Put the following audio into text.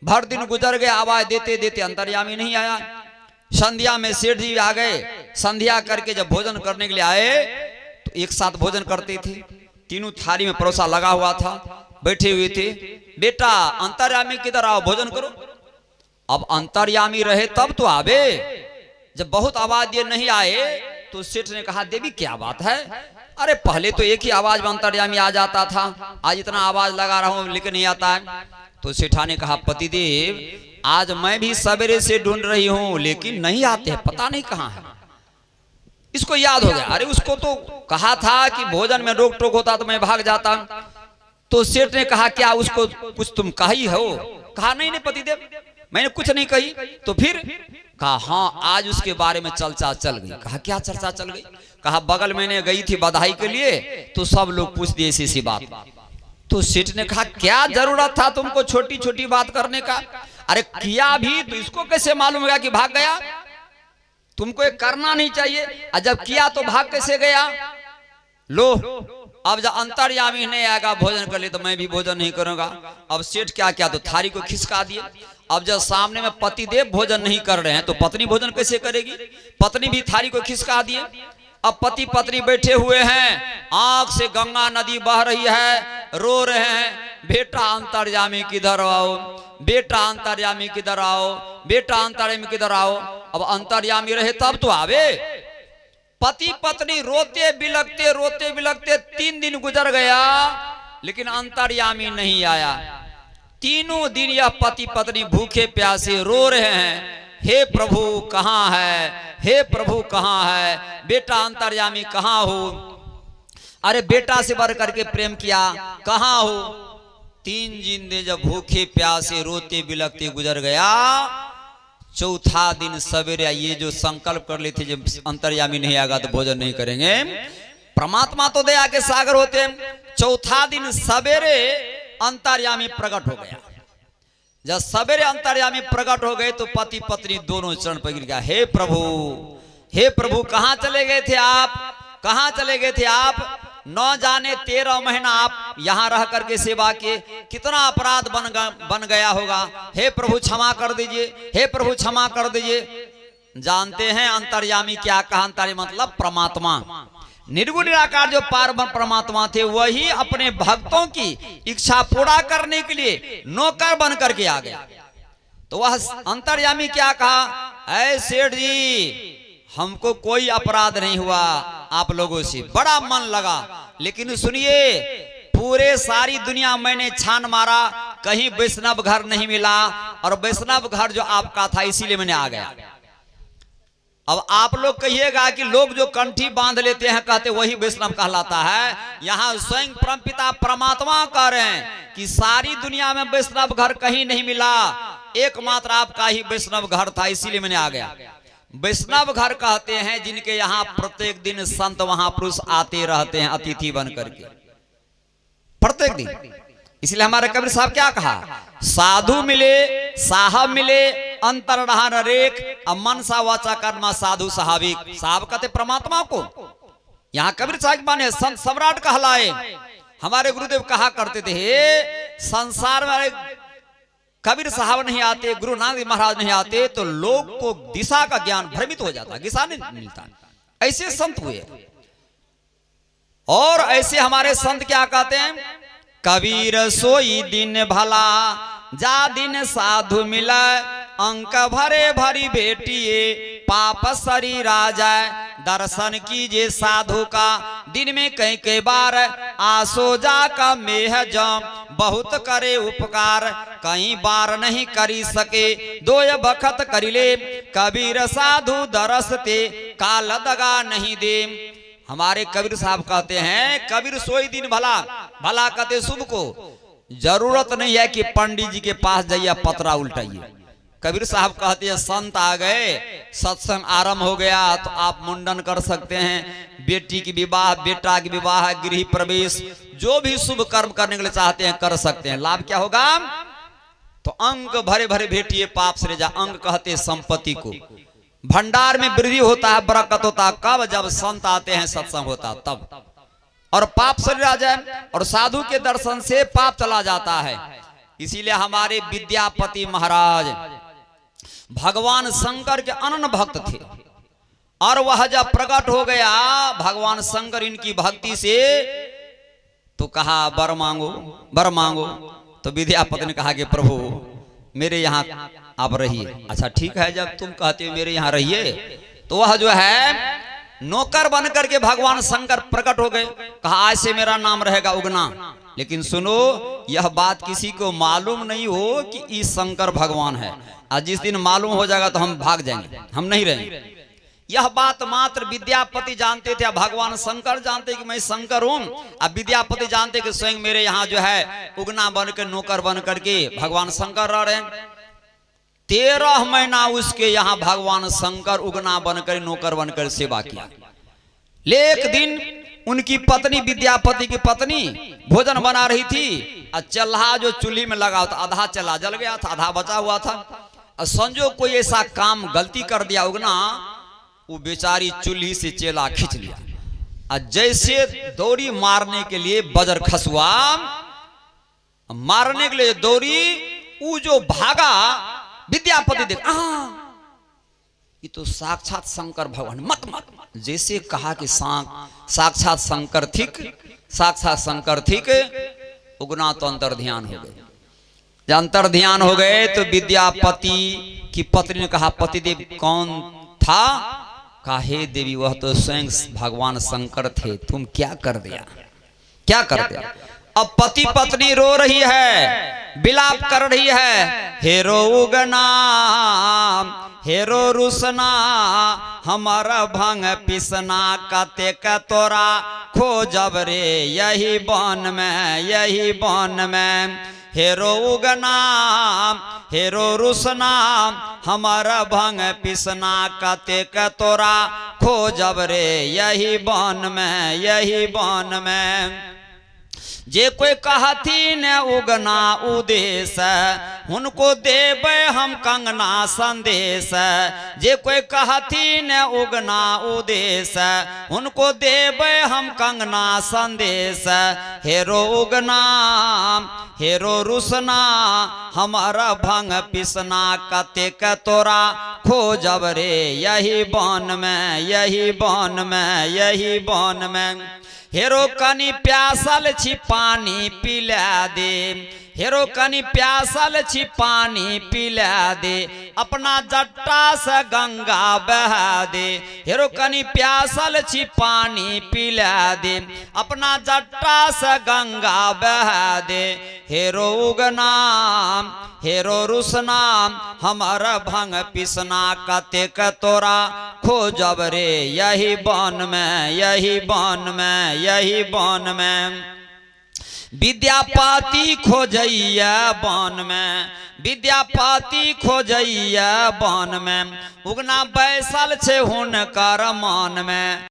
भर दिन गुजर गए, आवाज देते देते अंतर्यामी नहीं आया। संध्या में सेठ जी आ गए। संध्या करके जब भोजन करने के लिए आए तो एक साथ भोजन करते थे। तीनों थाली में परोसा लगा हुआ था, बैठे हुए थे। बेटा अंतर्यामी किधर आओ, भोजन करो। अब अंतर्यामी रहे तब तो आवे, जब बहुत आवाज दिए नहीं आए तो सेठ ने कहा देवी क्या बात है, अरे पहले तो एक ही आवाज में अंतर्यामी आ जाता था, आज इतना आवाज लगा रहा हूं लेकिन नहीं आता है। तो सेठा ने कहा पतिदेव आज मैं भी सवेरे से ढूंढ रही हूं लेकिन नहीं आते हैं, पता नहीं कहां है। इसको याद हो गया, अरे उसको तो कहा था कि भोजन में रोक टोक होता तो मैं भाग जाता। तो सेठ ने कहा क्या उसको कुछ तुम कही हो? कहा नहीं नहीं पतिदेव मैंने कुछ नहीं कही। तो फिर कहा हाँ आज उसके बारे में चर्चा चल गई। कहा क्या चर्चा चल गई? कहा बगल मैंने गई थी बधाई के लिए तो सब लोग पूछ दिए ऐसी बात। तो सेठ ने कहा क्या जरूरत था तुमको छोटी छोटी बात करने का? अरे किया भी तो इसको कैसे मालूम होगा कि भाग गया? तुमको ये करना नहीं चाहिए, और जब किया तो भाग कैसे गया? लो अब जब अंतर्यामी नहीं आएगा भोजन कर ले तो मैं भी भोजन नहीं करूंगा। अब सेठ क्या किया तो थाली को खिसका दिए। अब जब सामने में पतिदेव भोजन नहीं कर रहे हैं तो पत्नी भोजन कैसे करेगी? पत्नी भी थाली को खिसका दिए। अब पति पत्नी बैठे हुए हैं, आंख से गंगा नदी बह रही है, रो रहे हैं बेटा अंतर्यामी किधर आओ, बेटा अंतर्यामी किधर आओ, बेटा अंतर्यामी किधर आओ। अब अंतर्यामी रहे तब तो आवे। पति पत्नी रोते बिलखते 3 दिन गुजर गया लेकिन अंतर्यामी नहीं आया। तीनों दिन यह पति पत्नी भूखे प्यासे रो रहे हैं, हे प्रभु कहाँ है, हे प्रभु कहाँ है, बेटा अंतर्यामी कहाँ हो? अरे बेटा से बढ़ करके प्रेम किया, कहाँ हो? 3 दिन जब भूखे प्यासे रोते बिलखते गुजर गया, चौथा दिन सवेरे ये जो संकल्प कर लेते जब अंतर्यामी नहीं आएगा तो भोजन नहीं करेंगे। परमात्मा तो दया के सागर होते हैं। चौथा दिन सवेरे अंतर्यामी प्रकट हो गया। जब सवेरे अंतर्यामी प्रकट हो गए तो पति पत्नी दोनों चरण पर गिर गया, हे प्रभु कहाँ चले गए थे आप, कहाँ चले गए थे आप? न जाने 13 महीना आप यहाँ रह करके सेवा किए, कितना अपराध बन गया होगा। हे प्रभु क्षमा कर दीजिए, हे प्रभु क्षमा कर दीजिए। जानते हैं अंतर्यामी क्या कहा? अंतर्यामी मतलब परमात्मा, निर्गुण निराकार जो पारब्रह्म परमात्मा थे वही अपने भक्तों की इच्छा पूरा करने के लिए नौकर बन करके आ गया। तो वह अंतर्यामी क्या कहा? ऐ सेठ जी हमको कोई अपराध नहीं हुआ आप लोगों से, बड़ा मन लगा, लेकिन सुनिए पूरे सारी दुनिया मैंने छान मारा, कहीं वैष्णव घर नहीं मिला, और वैष्णव घर जो आपका था इसीलिए मैंने आ गया। अब आप लोग कहिएगा कि लोग जो कंठी बांध लेते हैं कहते वही वैष्णव कहलाता है। यहाँ स्वयं परमपिता परमात्मा कह रहे हैं कि सारी दुनिया में वैष्णव घर कहीं नहीं मिला, एकमात्र आपका ही वैष्णव घर था, इसीलिए मैंने आ गया। वैष्णव घर कहते हैं जिनके यहाँ प्रत्येक दिन संत महापुरुष आते रहते हैं अतिथि बन करके प्रत्येक दिन। इसलिए हमारे कबीर साहब क्या कहा? साधु मिले साहब मिले अंतर रेख मनसा वाचा कर्मा साधु साहबिक। साहब कहते परमात्मा को, यहाँ कबीर साहब माने संत सम्राट कहलाए। हमारे गुरुदेव कहा करते थे संसार में कबीर साहब नहीं आते, गुरु नानक महाराज नहीं आते तो लोग को दिशा का ज्ञान भ्रमित हो जाता, दिशा नहीं मिलता। ऐसे संत हुए। और ऐसे हमारे संत क्या कहते हैं? कबीर सोई दिन भला जा दिन साधु मिला, अंक भरे भरी बेटिए पाप शरीर आ जाए। दर्शन कीजिए साधु का दिन में कई बार, आसो जा का मेह जम बहुत करे उपकार, कई बार नहीं करी सके दो बखत करिले, कबीर साधु दरसते काल दगा नहीं दे। हमारे कबीर साहब कहते हैं कबीर सोई दिन भला, भला कहते शुभ को, जरूरत नहीं है कि पंडित जी के पास जाइए पतरा उल्टाइए। कबीर साहब कहते हैं संत आ गए, सत्संग आरंभ हो गया तो आप मुंडन कर सकते हैं, बेटी की विवाह, बेटा की विवाह, गृह प्रवेश, जो भी शुभ कर्म करने के लिए चाहते हैं कर सकते हैं। लाभ क्या होगा? तो अंक भरे भरे भेटिए पाप से जा। अंक कहते संपत्ति को, भंडार में वृद्धि होता है, बरकत होता है कब? जब संत आते हैं सत्संग होता तब। और पाप शरीर आ जाए, और साधु के दर्शन से पाप चला जाता है। इसीलिए हमारे विद्यापति महाराज भगवान शंकर के अनन्य भक्त थे। और वह जब प्रकट हो गया भगवान शंकर इनकी भक्ति से, तो कहा वर मांगो वर मांगो। तो विद्यापति ने कहा कि प्रभु मेरे यहाँ आप रहिए। अच्छा ठीक है, जब तुम कहते हो मेरे यहाँ रहिए, तो वह जो है नौकर बन करके भगवान शंकर प्रकट हो गए। कहा आज से मेरा नाम रहेगा उगना। लेकिन सुनो, यह बात किसी को मालूम नहीं हो कि इस शंकर भगवान है। आज जिस दिन मालूम हो जाएगा तो हम भाग जाएंगे, हम नहीं रहेंगे। यह बात मात्र विद्यापति जानते थे। भगवान शंकर जानते कि मैं शंकर हूं। अब विद्यापति जानते कि स्वयं मेरे यहाँ जो है उगना बन के नौकर बन करके भगवान शंकर रह रहे हैं। 13 महीना उसके यहाँ भगवान शंकर उगना बनकर नौकर बनकर सेवा किया। एक दिन उनकी पत्नी विद्यापति की पत्नी भोजन बना रही थी और चल्हा जो चूल्ही में लगा था आधा चला जल गया था, आधा बचा हुआ था। और संजोग कोई ऐसा काम गलती कर दिया उगना, वो बेचारी चूल्ही से चेला खींच लिया। और जैसे दौड़ी मारने के लिए बजर खसुआ, मारने के लिए दौड़ी, वो जो भागा विद्यापति देख ये तो साक्षात शंकर भगवान। मत मत जैसे कहा कि साक्षात शंकर ठीक, साक्षात शंकर ठीक। उगना तो अंतर ध्यान हो गए। जब अंतर ध्यान हो गए तो विद्यापति की पत्नी ने कहा पतिदेव कौन था? कहा हे देवी वह तो स्वयं भगवान शंकर थे, तुम क्या कर दिया, क्या कर दिया। अब पति पत्नी रो रही है, विलाप कर रही है। हेरो उगना हेरो रुसना हमारा भंग पिसना कते का तोरा खोजब रे यही बन में, यही बन में। हेरो उगना हेरो रुसना हमारा भंग पिसना कते का तोरा खोजब रे यही बन में, यही बन में। जे कोई कहती न उगना उदेश उनको देवे हम कंगना संदेश। जे कोई कहती न उगना उदेश उनको देवे हम कंगना संदेश। हेरो उगना हेरो रुसना हमारा भंग पिसना कते का तोरा खोजब रे यही बन में, यही बन में, यही बन में। हेरो कनी प्यासल छी पानी पिला दे, हेरो कनी प्यासल छी पानी पिला दे, अपना जट्टा से गंगा बहा दे। हेरो कनी प्यासल छी पानी पिला दे, अपना जट्टा से गंगा बहा दे। हेरो उगना हेरो रुसना हमारा भंग पिसना कते का तोरा खोजब रे यही बन में, यही बन में, यही बन में। विद्यापति खोजैया बन में, विद्यापति खोजैया बन में। उगना बैसल छे हुनकर मन में।